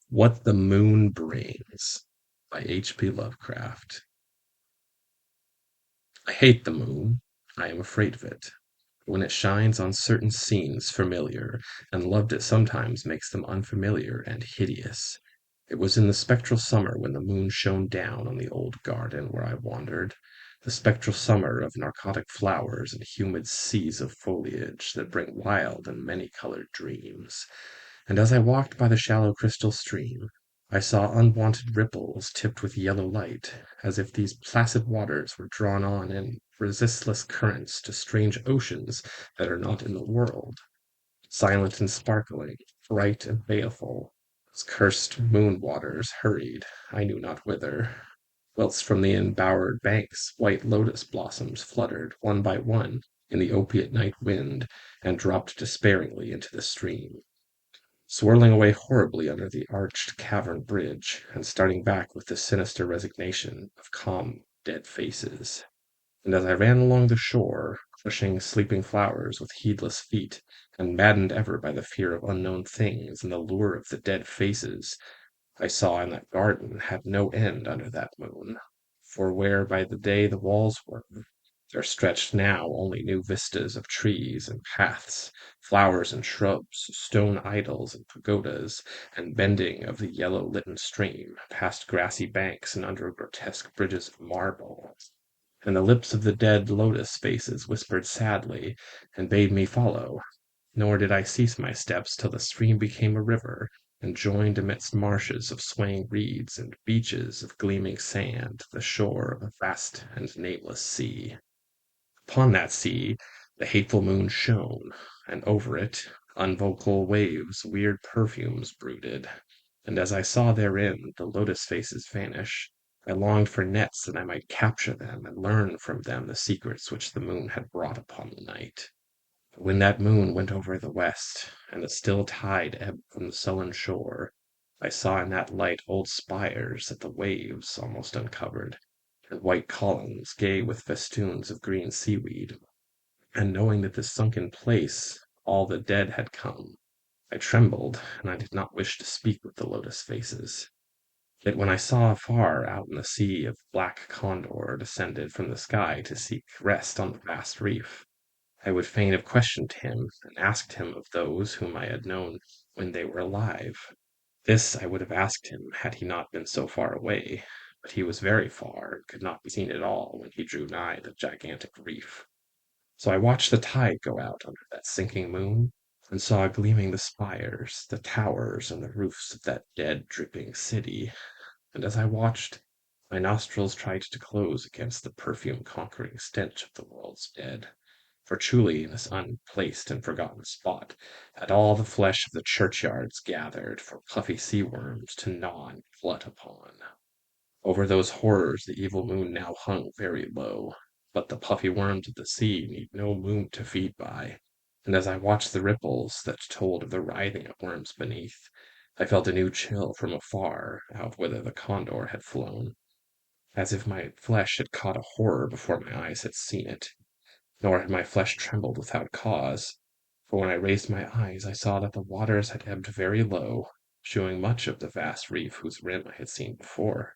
What the Moon Brings by H.P. Lovecraft. I hate the moon. I am afraid of it. When it shines on certain scenes familiar, and loved it sometimes makes them unfamiliar and hideous. It was in the spectral summer when the moon shone down on the old garden where I wandered, the spectral summer of narcotic flowers and humid seas of foliage that bring wild and many-colored dreams. And as I walked by the shallow crystal stream, I saw unwonted ripples tipped with yellow light, as if these placid waters were drawn on in resistless currents to strange oceans that are not in the world. Silent and sparkling, bright and baleful, those cursed moon waters hurried, I knew not whither, whilst from the embowered banks white lotus blossoms fluttered, one by one, in the opiate night wind, and dropped despairingly into the stream, swirling away horribly under the arched cavern bridge, and starting back with the sinister resignation of calm dead faces. And as I ran along the shore, crushing sleeping flowers with heedless feet, and maddened ever by the fear of unknown things and the lure of the dead faces I saw in that garden had no end under that moon, for where by the day the walls were, there stretched now only new vistas of trees and paths, flowers and shrubs, stone idols and pagodas, and bending of the yellow-litten stream, past grassy banks and under grotesque bridges of marble. And the lips of the dead lotus faces whispered sadly, and bade me follow. Nor did I cease my steps till the stream became a river, and joined amidst marshes of swaying reeds and beaches of gleaming sand the shore of a vast and nameless sea. Upon that sea the hateful moon shone, and over it unvocal waves weird perfumes brooded, and as I saw therein the lotus faces vanish, I longed for nets that I might capture them and learn from them the secrets which the moon had brought upon the night. But when that moon went over the west, and the still tide ebbed from the sullen shore, I saw in that light old spires that the waves almost uncovered, and white columns gay with festoons of green seaweed, and knowing that this sunken place all the dead had come, I trembled, and I did not wish to speak with the lotus faces. Yet when I saw afar out in the sea a black condor descended from the sky to seek rest on the vast reef, I would fain have questioned him and asked him of those whom I had known when they were alive. This I would have asked him had he not been so far away, but he was very far and could not be seen at all when he drew nigh the gigantic reef. So I watched the tide go out under that sinking moon, and saw gleaming the spires, the towers, and the roofs of that dead, dripping city, and as I watched, my nostrils tried to close against the perfume-conquering stench of the world's dead. For truly in this unplaced and forgotten spot had all the flesh of the churchyards gathered for puffy sea-worms to gnaw and glut upon. Over those horrors the evil moon now hung very low, but the puffy worms of the sea need no moon to feed by, and as I watched the ripples that told of the writhing of worms beneath, I felt a new chill from afar out whither the condor had flown, as if my flesh had caught a horror before my eyes had seen it. Nor had my flesh trembled without cause, for when I raised my eyes I saw that the waters had ebbed very low, shewing much of the vast reef whose rim I had seen before.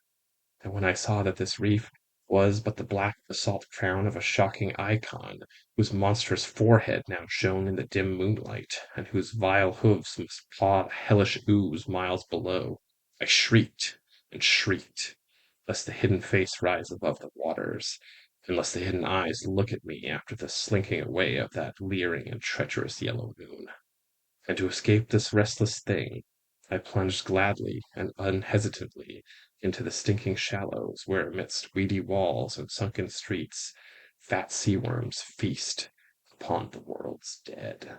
And when I saw that this reef was but the black basalt crown of a shocking icon, whose monstrous forehead now shone in the dim moonlight, and whose vile hoofs must paw the hellish ooze miles below, I shrieked and shrieked, lest the hidden face rise above the waters, and lest the hidden eyes look at me after the slinking away of that leering and treacherous yellow moon. And to escape this restless thing, I plunged gladly and unhesitatingly into the stinking shallows, where amidst weedy walls and sunken streets, fat sea worms feast upon the world's dead.